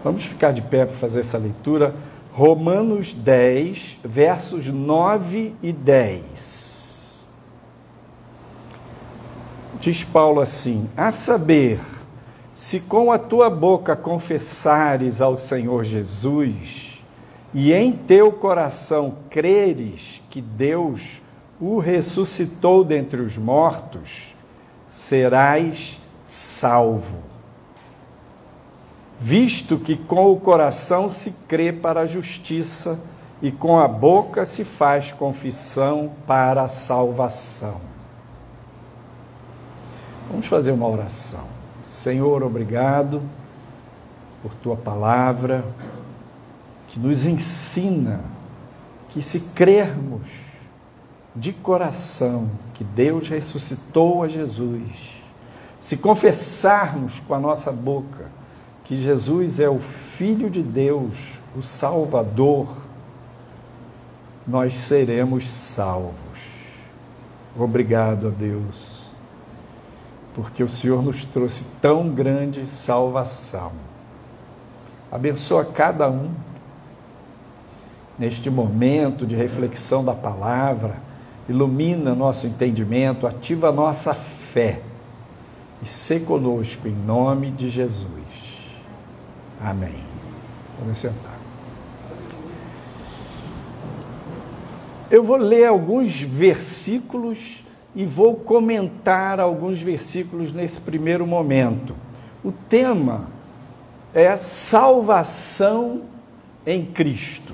Vamos ficar de pé para fazer essa leitura. Romanos 10, versos 9 e 10. Diz Paulo assim: a saber, se com a tua boca confessares ao Senhor Jesus, e em teu coração creres que Deus o ressuscitou dentre os mortos, serás salvo. Visto que com o coração se crê para a justiça e com a boca se faz confissão para a salvação. Vamos fazer uma oração. Senhor, obrigado por tua palavra, que nos ensina que se crermos de coração que Deus ressuscitou a Jesus, se confessarmos com a nossa boca que Jesus é o Filho de Deus, o Salvador, nós seremos salvos. Obrigado a Deus, porque o Senhor nos trouxe tão grande salvação. Abençoa cada um neste momento de reflexão da palavra, ilumina nosso entendimento, ativa nossa fé e sê conosco em nome de Jesus. Amém. Vamos sentar. Eu vou ler alguns versículos e vou comentar alguns versículos nesse primeiro momento. O tema é salvação em Cristo.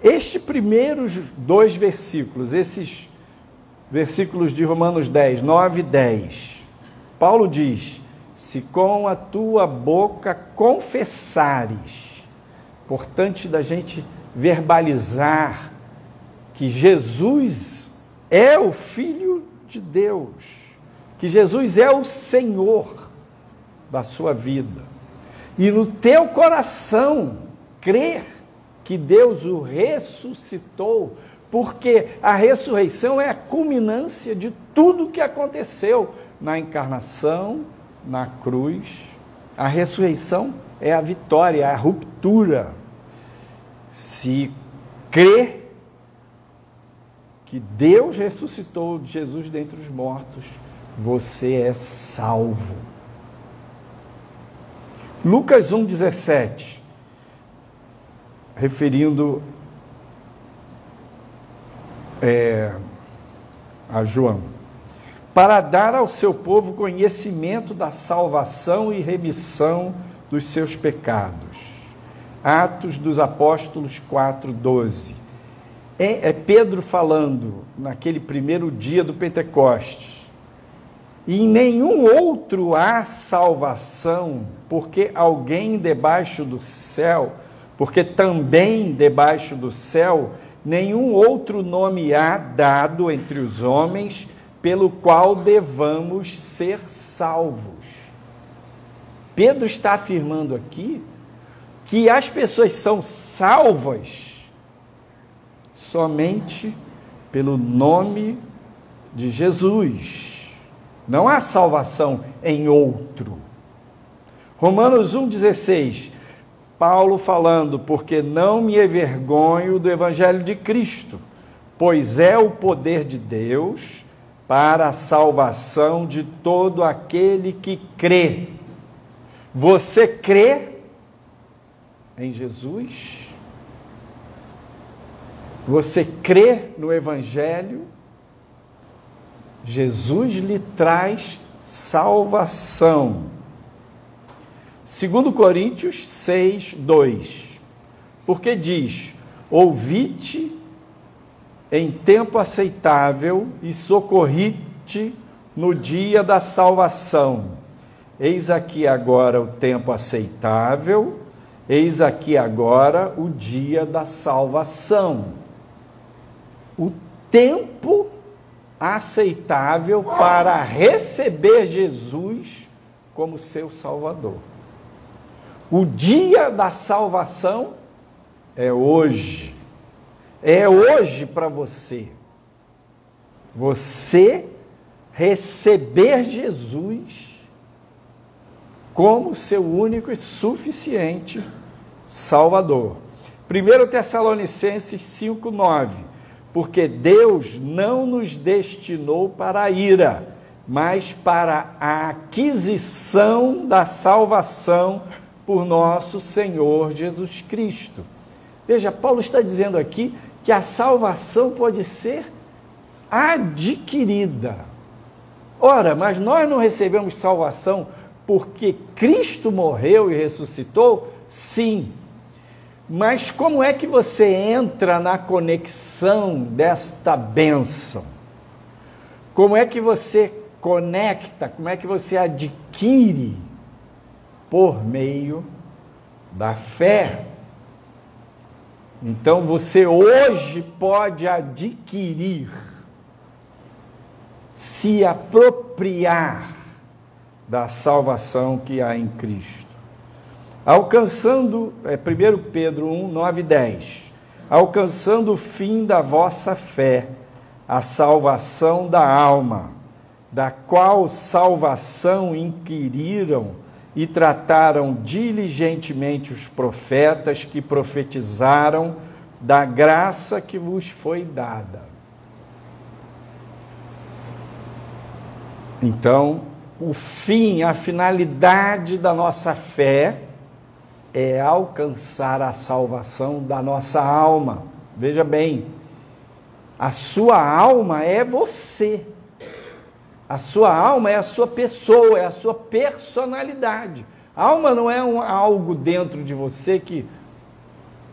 Estes primeiros dois versículos, esses versículos de Romanos 10, 9 e 10, Paulo diz: se com a tua boca confessares, importante da gente verbalizar que Jesus é o Filho de Deus, que Jesus é o Senhor da sua vida, e no teu coração crer que Deus o ressuscitou, porque a ressurreição é a culminância de tudo que aconteceu na encarnação, na cruz. A ressurreição é a vitória, a ruptura. Se crê que Deus ressuscitou Jesus dentre os mortos, você é salvo. Lucas 1,17, referindo a João: para dar ao seu povo conhecimento da salvação e remissão dos seus pecados. Atos dos Apóstolos 4:12. É Pedro falando naquele primeiro dia do Pentecostes. E em nenhum outro há salvação, porque alguém debaixo do céu, porque também debaixo do céu, nenhum outro nome há dado entre os homens pelo qual devamos ser salvos. Pedro está afirmando aqui que as pessoas são salvas somente pelo nome de Jesus. Não há salvação em outro. Romanos 1,16, Paulo falando: porque não me envergonho do Evangelho de Cristo, pois é o poder de Deus para a salvação de todo aquele que crê. Você crê em Jesus? Você crê no Evangelho? Jesus lhe traz salvação. 2 Coríntios 6, 2. Porque diz: ouvi-te em tempo aceitável e socorri-te no dia da salvação. Eis aqui agora o tempo aceitável, eis aqui agora o dia da salvação. O tempo aceitável para receber Jesus como seu Salvador. O dia da salvação é hoje. É hoje para você. Você receber Jesus como seu único e suficiente Salvador. 1 Tessalonicenses 5,9, porque Deus não nos destinou para a ira, mas para a aquisição da salvação por nosso Senhor Jesus Cristo. Veja, Paulo está dizendo aqui que a salvação pode ser adquirida. Ora, mas nós não recebemos salvação porque Cristo morreu e ressuscitou? Sim. Mas como é que você entra na conexão desta bênção? Como é que você conecta, como é que você adquire? Por meio da fé. Então você hoje pode adquirir, se apropriar da salvação que há em Cristo. Alcançando, 1 Pedro 1, 9 e 10, alcançando o fim da vossa fé, a salvação da alma, da qual salvação inquiriram e trataram diligentemente os profetas que profetizaram da graça que vos foi dada. Então, o fim, a finalidade da nossa fé é alcançar a salvação da nossa alma. Veja bem, a sua alma é você. A sua alma é a sua pessoa, é a sua personalidade. A alma não é algo dentro de você que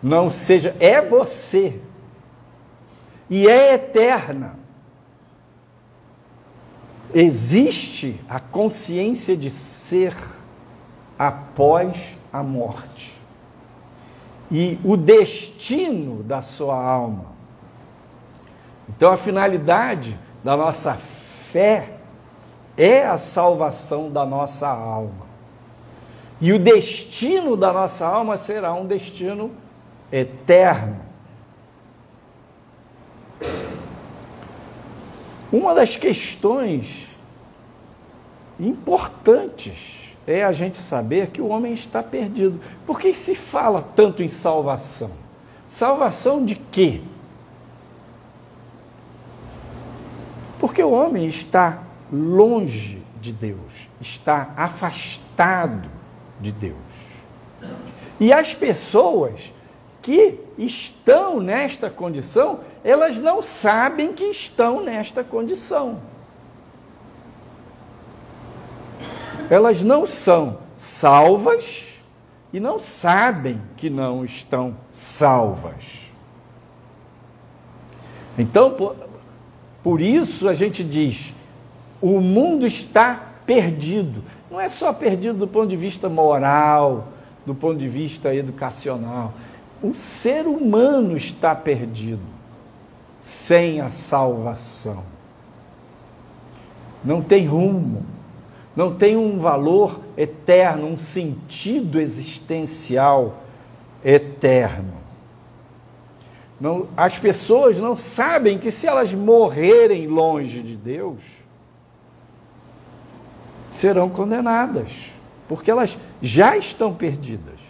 não seja, é você. E é eterna. Existe a consciência de ser após a morte. E o destino da sua alma. Então a finalidade da nossa fé é a salvação da nossa alma. E o destino da nossa alma será um destino eterno. Uma das questões importantes é a gente saber que o homem está perdido. Por que se fala tanto em salvação? Salvação de quê? Porque o homem está longe de Deus, está afastado de Deus. E as pessoas que estão nesta condição, elas não sabem que estão nesta condição. Elas não são salvas e não sabem que não estão salvas. Então, por isso a gente diz, o mundo está perdido. Não é só perdido do ponto de vista moral, do ponto de vista educacional. O ser humano está perdido, sem a salvação. Não tem rumo, não tem um valor eterno, um sentido existencial eterno. Não, as pessoas não sabem que se elas morrerem longe de Deus, serão condenadas, porque elas já estão perdidas.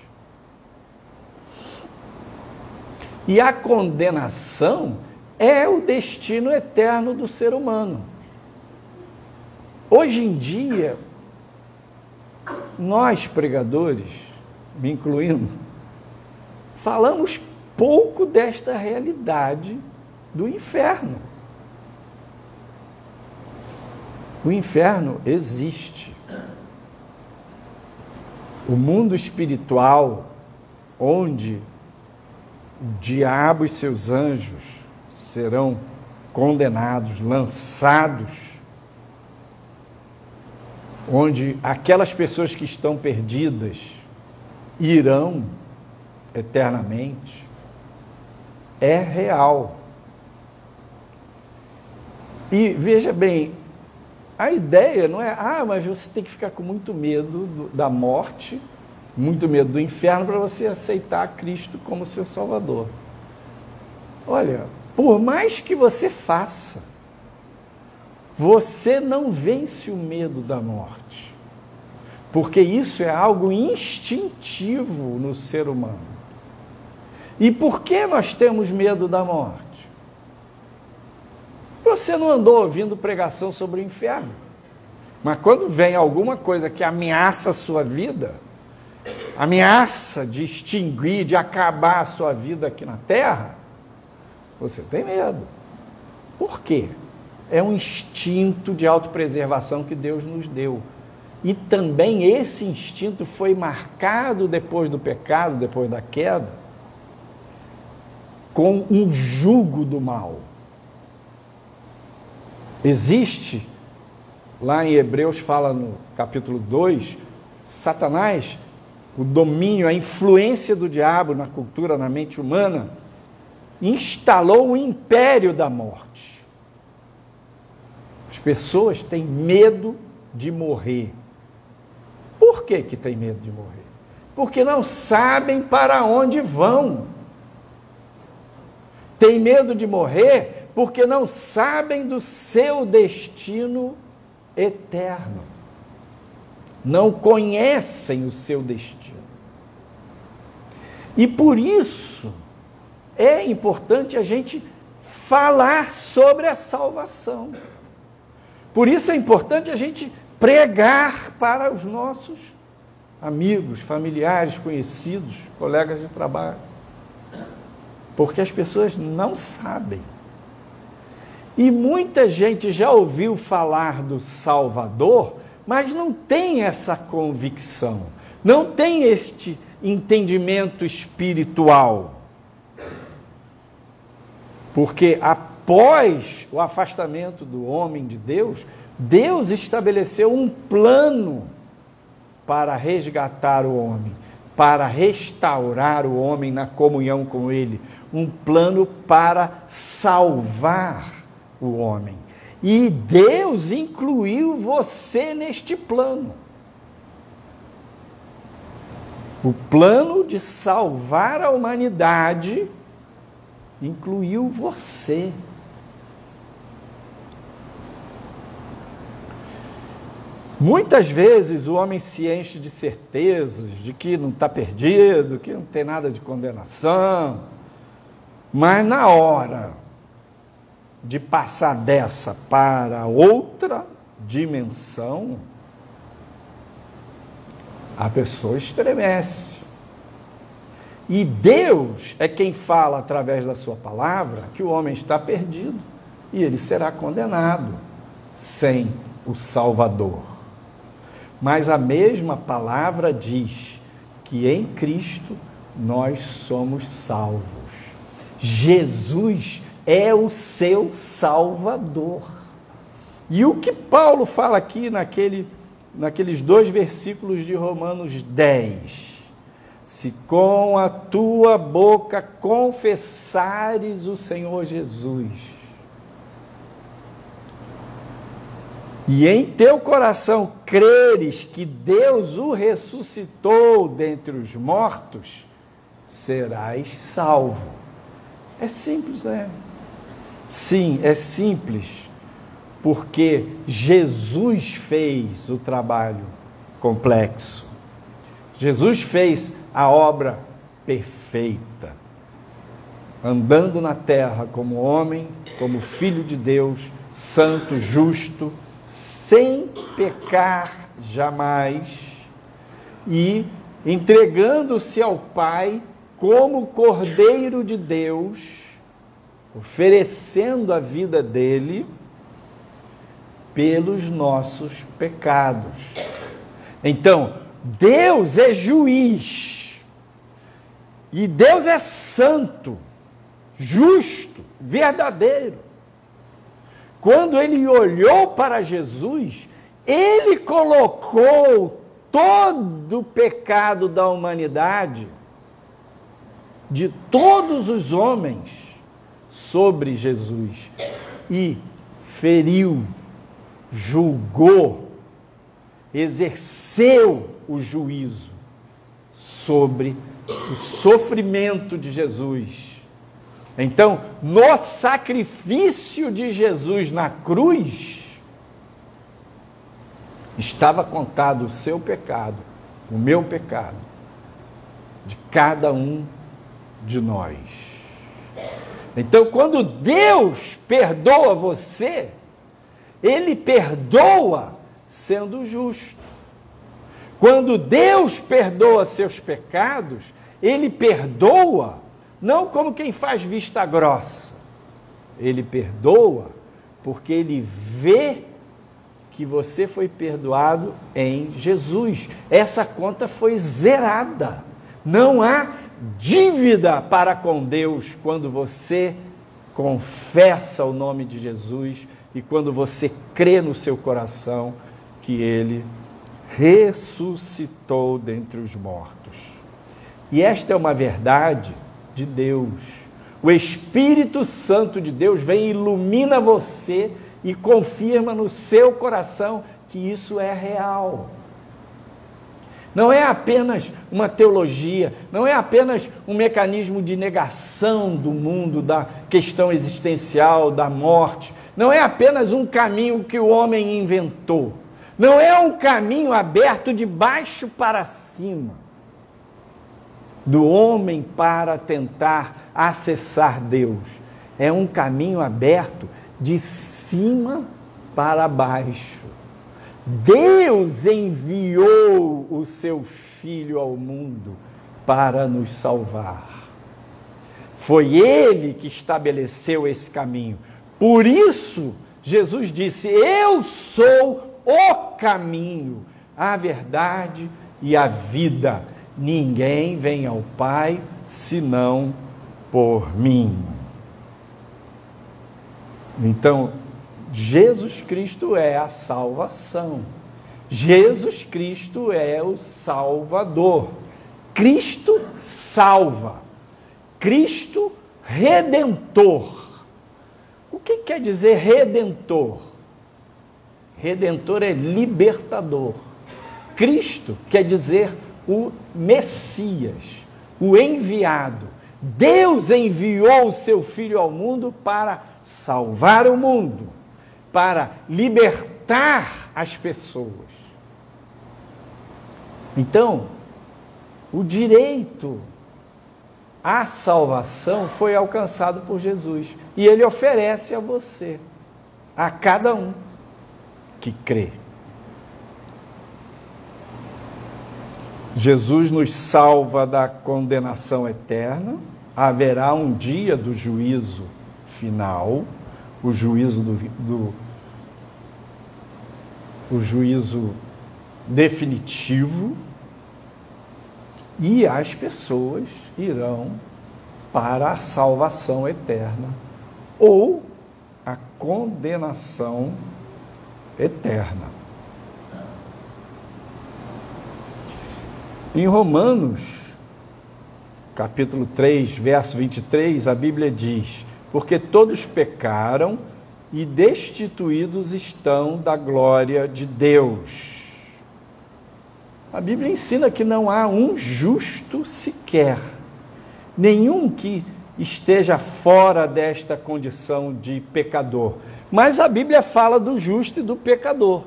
E a condenação é o destino eterno do ser humano. Hoje em dia, nós pregadores, me incluindo, falamos pouco desta realidade do inferno. O inferno existe. O mundo espiritual, onde o diabo e seus anjos serão condenados, lançados, onde aquelas pessoas que estão perdidas irão eternamente, é real. E veja bem, a ideia não é, mas você tem que ficar com muito medo da morte, muito medo do inferno para você aceitar Cristo como seu Salvador. Olha, por mais que você faça, você não vence o medo da morte. porque isso é algo instintivo no ser humano. E por que nós temos medo da morte? Você não andou ouvindo pregação sobre o inferno, mas quando vem alguma coisa que ameaça a sua vida, ameaça de extinguir, de acabar a sua vida aqui na terra, você tem medo. Por quê? É um instinto de autopreservação que Deus nos deu. E também esse instinto foi marcado depois do pecado, depois da queda, com um jugo do mal. Existe, lá em Hebreus fala no capítulo 2, Satanás, o domínio, a influência do diabo na cultura, na mente humana, instalou um império da morte. As pessoas têm medo de morrer. Por que que tem medo de morrer? Porque não sabem para onde vão. Tem medo de morrer porque não sabem do seu destino eterno. Não conhecem o seu destino. E por isso é importante a gente falar sobre a salvação. Por isso é importante a gente pregar para os nossos amigos, familiares, conhecidos, colegas de trabalho. Porque as pessoas não sabem. E muita gente já ouviu falar do Salvador, mas não tem essa convicção, não tem este entendimento espiritual. Porque após o afastamento do homem de Deus, Deus estabeleceu um plano para resgatar o homem, para restaurar o homem na comunhão com Ele, um plano para salvar o homem. E Deus incluiu você neste plano. O plano de salvar a humanidade incluiu você. Muitas vezes o homem se enche de certezas de que não está perdido, que não tem nada de condenação, mas na hora de passar dessa para outra dimensão, a pessoa estremece. E Deus é quem fala através da sua palavra que o homem está perdido e ele será condenado sem o Salvador. Mas a mesma palavra diz que em Cristo nós somos salvos. Jesus é o seu Salvador. E o que Paulo fala aqui naqueles 2 versículos de Romanos 10? Se com a tua boca confessares o Senhor Jesus, e em teu coração creres que Deus o ressuscitou dentre os mortos, serás salvo. É simples, né? Sim, é simples, porque Jesus fez o trabalho complexo. Jesus fez a obra perfeita, andando na terra como homem, como filho de Deus, santo, justo, sem pecar jamais, e entregando-se ao Pai como Cordeiro de Deus, oferecendo a vida dele pelos nossos pecados. Então, Deus é juiz, e Deus é santo, justo, verdadeiro. Quando ele olhou para Jesus, ele colocou todo o pecado da humanidade, de todos os homens, sobre Jesus, e feriu, julgou, exerceu o juízo sobre o sofrimento de Jesus. Então, no sacrifício de Jesus na cruz, estava contado o seu pecado, o meu pecado, de cada um de nós. Então, quando Deus perdoa você, Ele perdoa sendo justo. Quando Deus perdoa seus pecados, Ele perdoa não como quem faz vista grossa. Ele perdoa porque Ele vê que você foi perdoado em Jesus. Essa conta foi zerada. Não há dívida para com Deus quando você confessa o nome de Jesus e quando você crê no seu coração que Ele ressuscitou dentre os mortos. E esta é uma verdade de Deus. O Espírito Santo de Deus vem e ilumina você e confirma no seu coração que isso é real. Não é apenas uma teologia, não é apenas um mecanismo de negação do mundo, da questão existencial, da morte. Não é apenas um caminho que o homem inventou. Não é um caminho aberto de baixo para cima, do homem para tentar acessar Deus. É um caminho aberto de cima para baixo. Deus enviou o seu Filho ao mundo para nos salvar. Foi Ele que estabeleceu esse caminho. Por isso, Jesus disse: eu sou o caminho, a verdade e a vida. Ninguém vem ao Pai senão por mim. Então, Jesus Cristo é a salvação. Jesus Cristo é o Salvador. Cristo salva. Cristo redentor. O que quer dizer redentor? Redentor é libertador. Cristo quer dizer o Messias, o enviado. Deus enviou o seu Filho ao mundo para salvar o mundo, para libertar as pessoas. Então, o direito à salvação foi alcançado por Jesus. E Ele oferece a você, a cada um que crê. Jesus nos salva da condenação eterna. Haverá um dia do juízo final, o juízo o juízo definitivo, e as pessoas irão para a salvação eterna ou a condenação eterna. Em Romanos, capítulo 3, verso 23, a Bíblia diz: porque todos pecaram e destituídos estão da glória de Deus. A Bíblia ensina que não há um justo sequer, nenhum que esteja fora desta condição de pecador. Mas a Bíblia fala do justo e do pecador.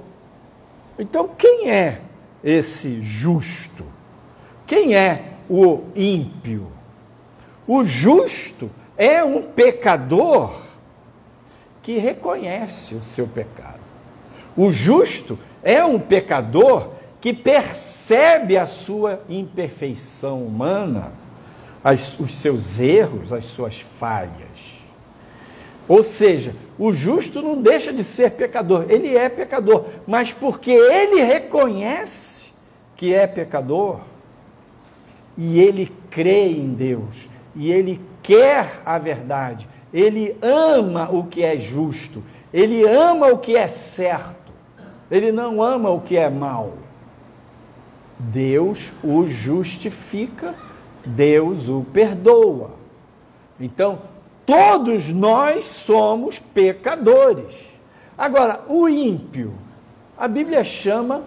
Então, quem é esse justo? Quem é o ímpio? O justo é um pecador que reconhece o seu pecado. O justo é um pecador que percebe a sua imperfeição humana, os seus erros, as suas falhas. Ou seja, o justo não deixa de ser pecador, ele é pecador, mas porque ele reconhece que é pecador, e ele crê em Deus, e ele quer a verdade, ele ama o que é justo, ele ama o que é certo, ele não ama o que é mal. Deus o justifica, Deus o perdoa. Então, todos nós somos pecadores. Agora, o ímpio, a Bíblia chama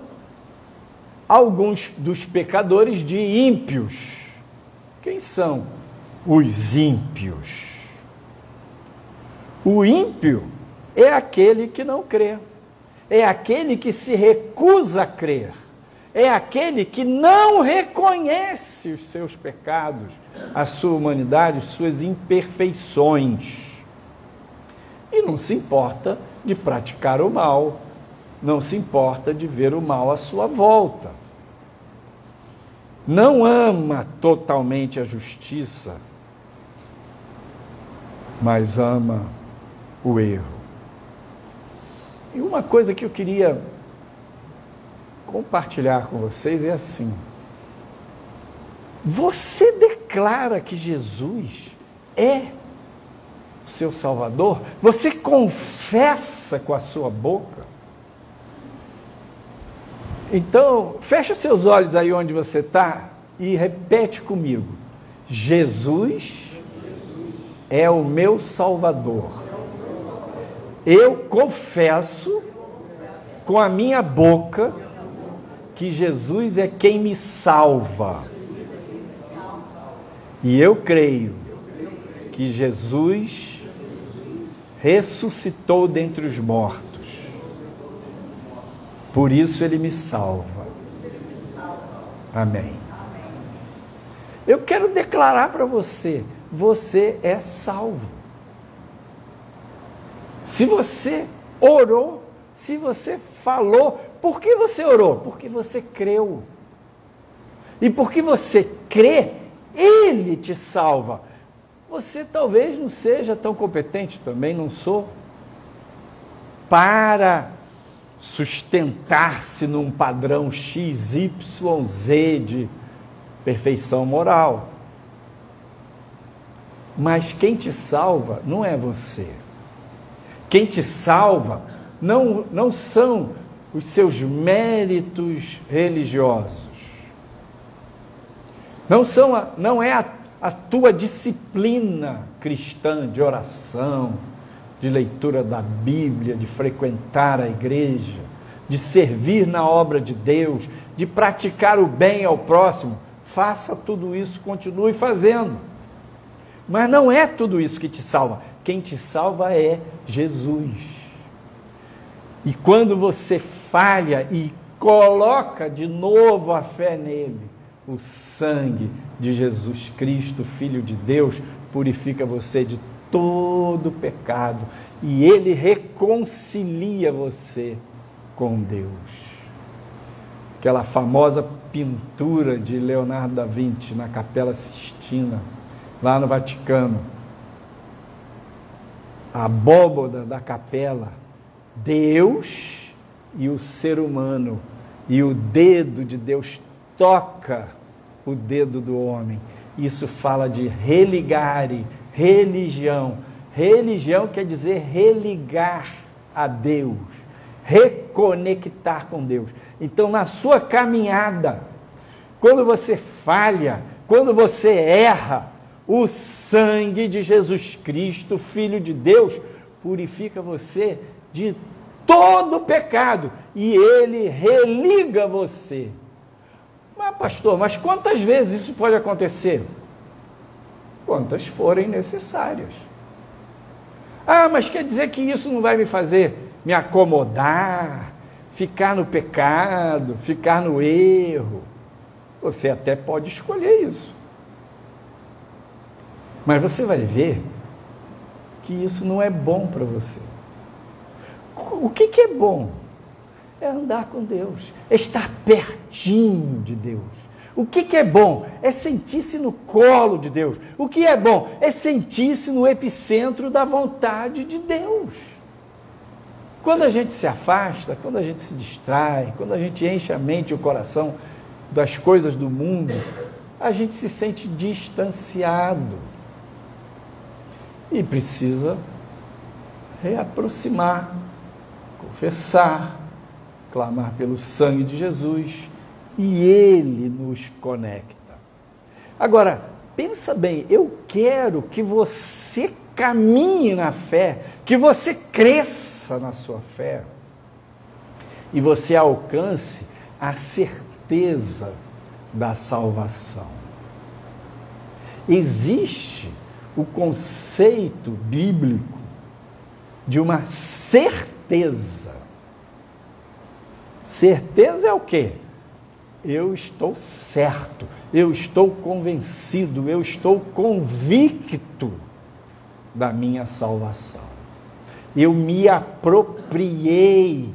alguns dos pecadores de ímpios. Quem são os ímpios? O ímpio é aquele que não crê. é aquele que se recusa a crer, é aquele que não reconhece os seus pecados, a sua humanidade, suas imperfeições. E não se importa de praticar o mal, não se importa de ver o mal à sua volta. Não ama totalmente a justiça, mas ama o erro. E uma coisa que eu queria compartilhar com vocês é assim: você declara que Jesus é o seu Salvador? Você confessa com a sua boca? Então, fecha seus olhos aí onde você está e repete comigo: Jesus é o meu Salvador. Eu confesso com a minha boca que Jesus é quem me salva. E eu creio que Jesus ressuscitou dentre os mortos. Por isso ele me salva. Amém. Eu quero declarar para você: você é salvo. Se você orou, se você falou, por que você orou? Porque você creu. E porque você crê, Ele te salva. Você talvez não seja tão competente, também não sou, para sustentar-se num padrão XYZ de perfeição moral. Mas quem te salva não é você. Quem te salva não são os seus méritos religiosos. Não é a tua disciplina cristã de oração, de leitura da Bíblia, de frequentar a igreja, de servir na obra de Deus, de praticar o bem ao próximo. Faça tudo isso, continue fazendo. Mas não é tudo isso que te salva. Quem te salva é Jesus. E quando você falha e coloca de novo a fé nele, o sangue de Jesus Cristo, Filho de Deus, purifica você de todo pecado e ele reconcilia você com Deus. Aquela famosa pintura de Leonardo da Vinci na Capela Sistina, lá no Vaticano, a abóbada da capela, Deus e o ser humano, e o dedo de Deus toca o dedo do homem. Isso fala de religare, religião. Religião quer dizer religar a Deus, reconectar com Deus. Então, na sua caminhada, quando você falha, quando você erra, o sangue de Jesus Cristo, Filho de Deus, purifica você de todo pecado e ele religa você. Mas pastor, mas quantas vezes isso pode acontecer? Quantas forem necessárias. Ah, mas quer dizer que isso não vai me fazer me acomodar, ficar no pecado, ficar no erro? Você até pode escolher isso. Mas você vai ver que isso não é bom para você. O que é bom? É andar com Deus, é estar pertinho de Deus. O que é bom? É sentir-se no colo de Deus. O que é bom? É sentir-se no epicentro da vontade de Deus. Quando a gente se afasta, quando a gente se distrai, quando a gente enche a mente e o coração das coisas do mundo, a gente se sente distanciado. E precisa reaproximar, confessar, clamar pelo sangue de Jesus, e ele nos conecta. Agora, pensa bem, eu quero que você caminhe na fé, que você cresça na sua fé, e você alcance a certeza da salvação. Existe o conceito bíblico de uma certeza Certeza é o quê? Eu estou certo, eu estou convencido, eu estou convicto da minha salvação. Eu me apropriei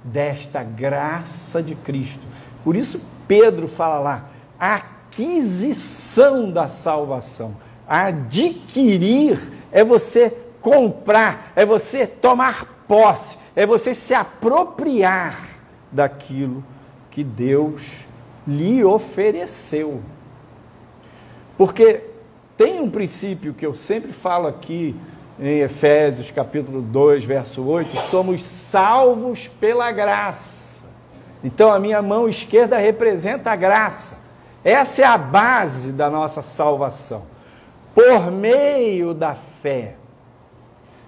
desta graça de Cristo. Por isso Pedro fala lá, aquisição da salvação. Adquirir é você comprar, é você tomar posse, é você se apropriar daquilo que Deus lhe ofereceu. Porque tem um princípio que eu sempre falo aqui em Efésios capítulo 2, verso 8, somos salvos pela graça. Então a minha mão esquerda representa a graça. Essa é a base da nossa salvação, por meio da fé.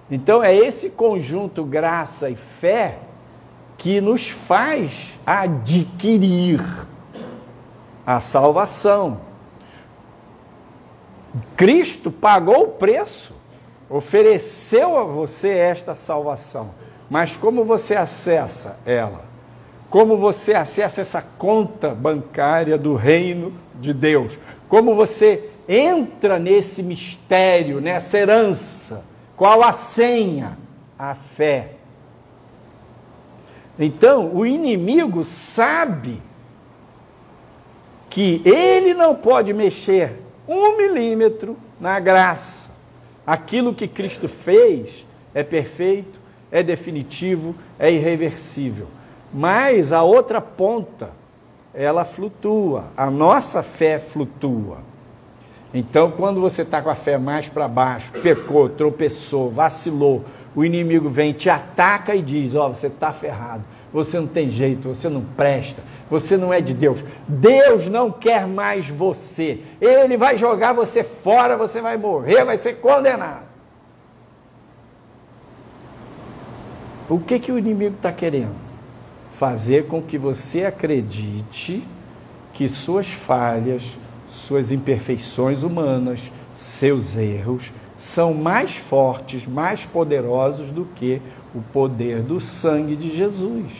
Então é esse conjunto graça e fé que nos faz adquirir a salvação. Cristo pagou o preço, ofereceu a você esta salvação, mas como você acessa ela? Como você acessa essa conta bancária do reino de Deus? Como você entra nesse mistério, nessa herança? Qual a senha? A fé. Então, o inimigo sabe que ele não pode mexer 1 milímetro na graça. Aquilo que Cristo fez é perfeito, é definitivo, é irreversível. Mas a outra ponta, ela flutua, a nossa fé flutua. Então, quando você está com a fé mais para baixo, pecou, tropeçou, vacilou, o inimigo vem, te ataca e diz, ó, você está ferrado, você não tem jeito, você não presta, você não é de Deus. Deus não quer mais você. Ele vai jogar você fora, você vai morrer, vai ser condenado. O que o inimigo está querendo? Fazer com que você acredite que suas falhas, suas imperfeições humanas, seus erros, são mais fortes, mais poderosos do que o poder do sangue de Jesus.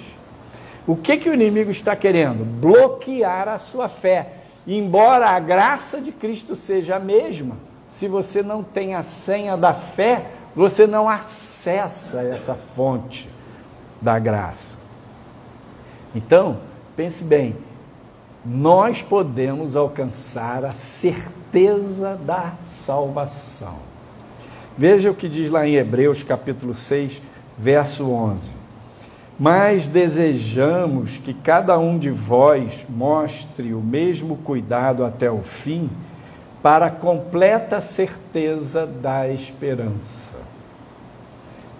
O que o inimigo está querendo? Bloquear a sua fé. Embora a graça de Cristo seja a mesma, se você não tem a senha da fé, você não acessa essa fonte da graça. Então, pense bem, nós podemos alcançar a certeza da salvação. Veja o que diz lá em Hebreus capítulo 6, verso 11. Mas desejamos que cada um de vós mostre o mesmo cuidado até o fim, para a completa certeza da esperança.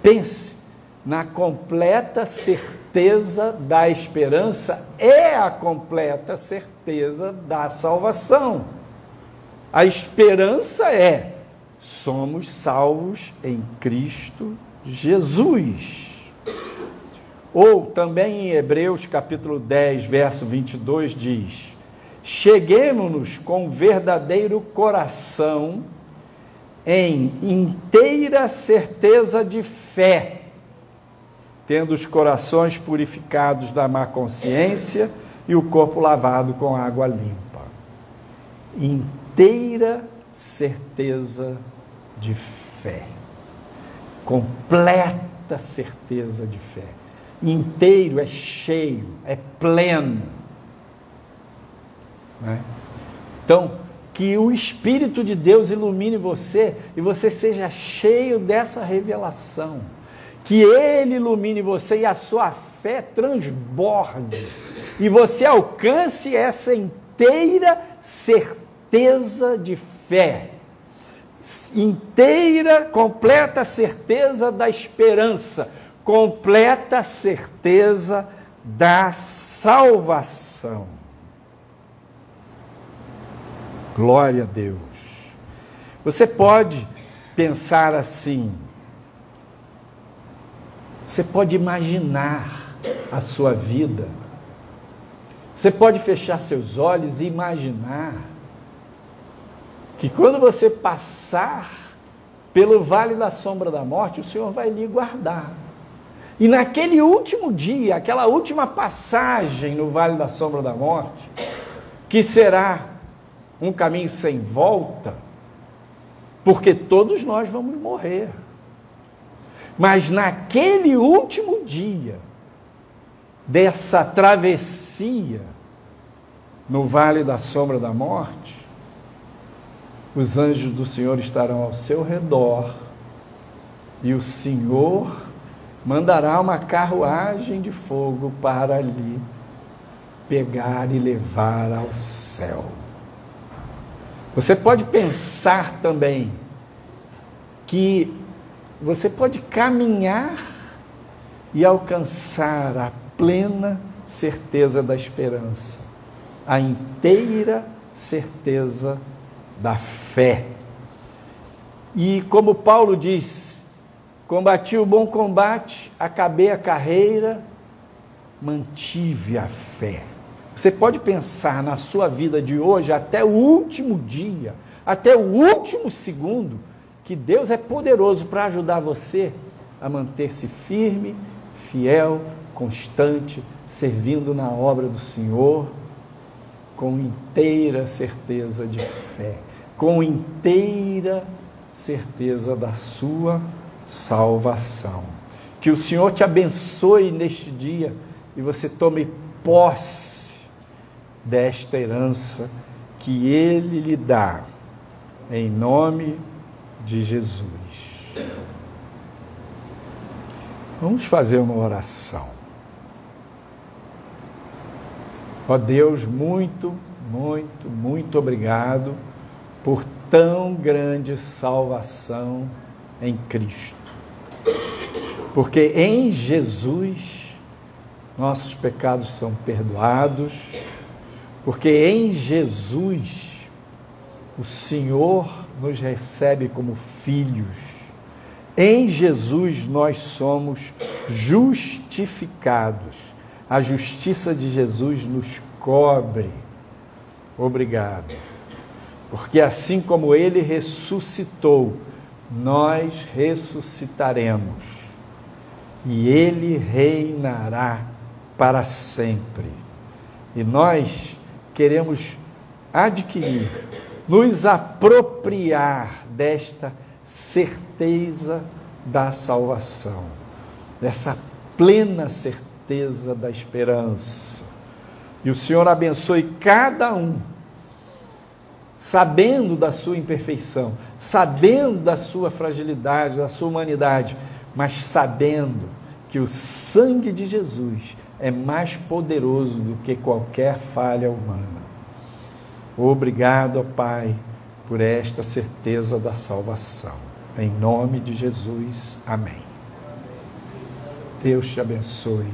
Pense, na completa certeza da esperança é a completa certeza da salvação. A esperança é, somos salvos em Cristo Jesus. Ou também em Hebreus capítulo 10, verso 22 diz, cheguemo-nos com verdadeiro coração em inteira certeza de fé, tendo os corações purificados da má consciência e o corpo lavado com água limpa. Inteira certeza de fé. Completa certeza de fé. Inteiro é cheio, é pleno. Né? Então, que o Espírito de Deus ilumine você e você seja cheio dessa revelação. Que Ele ilumine você e a sua fé transborde. E você alcance essa inteira certeza de fé. Inteira, completa certeza da esperança. Completa certeza da salvação. Glória a Deus. Você pode pensar assim, você pode imaginar a sua vida, você pode fechar seus olhos e imaginar que quando você passar pelo vale da sombra da morte, o Senhor vai lhe guardar. E naquele último dia, aquela última passagem no Vale da Sombra da Morte, que será um caminho sem volta, porque todos nós vamos morrer. Mas naquele último dia dessa travessia no Vale da Sombra da Morte, os anjos do Senhor estarão ao seu redor e o Senhor mandará uma carruagem de fogo para lhe pegar e levar ao céu. Você pode pensar também que você pode caminhar e alcançar a plena certeza da esperança, a inteira certeza da fé. E como Paulo diz, combati o bom combate, acabei a carreira, mantive a fé. Você pode pensar na sua vida de hoje, até o último dia, até o último segundo, que Deus é poderoso para ajudar você a manter-se firme, fiel, constante, servindo na obra do Senhor, com inteira certeza de fé, com inteira certeza da sua salvação. Que o Senhor te abençoe neste dia e você tome posse desta herança que Ele lhe dá, em nome de Jesus. Vamos fazer uma oração. Ó Deus, muito, muito, muito obrigado por tão grande salvação em Cristo. Porque em Jesus nossos pecados são perdoados, porque em Jesus o Senhor nos recebe como filhos. Em Jesus nós somos justificados. A justiça de Jesus nos cobre. Obrigado. Porque assim como Ele ressuscitou, nós ressuscitaremos. E Ele reinará para sempre. E nós queremos adquirir, nos apropriar desta certeza da salvação, dessa plena certeza da esperança. E o Senhor abençoe cada um, sabendo da sua imperfeição, sabendo da sua fragilidade, da sua humanidade, mas sabendo que o sangue de Jesus é mais poderoso do que qualquer falha humana. Obrigado, ó Pai, por esta certeza da salvação. Em nome de Jesus, amém. Deus te abençoe.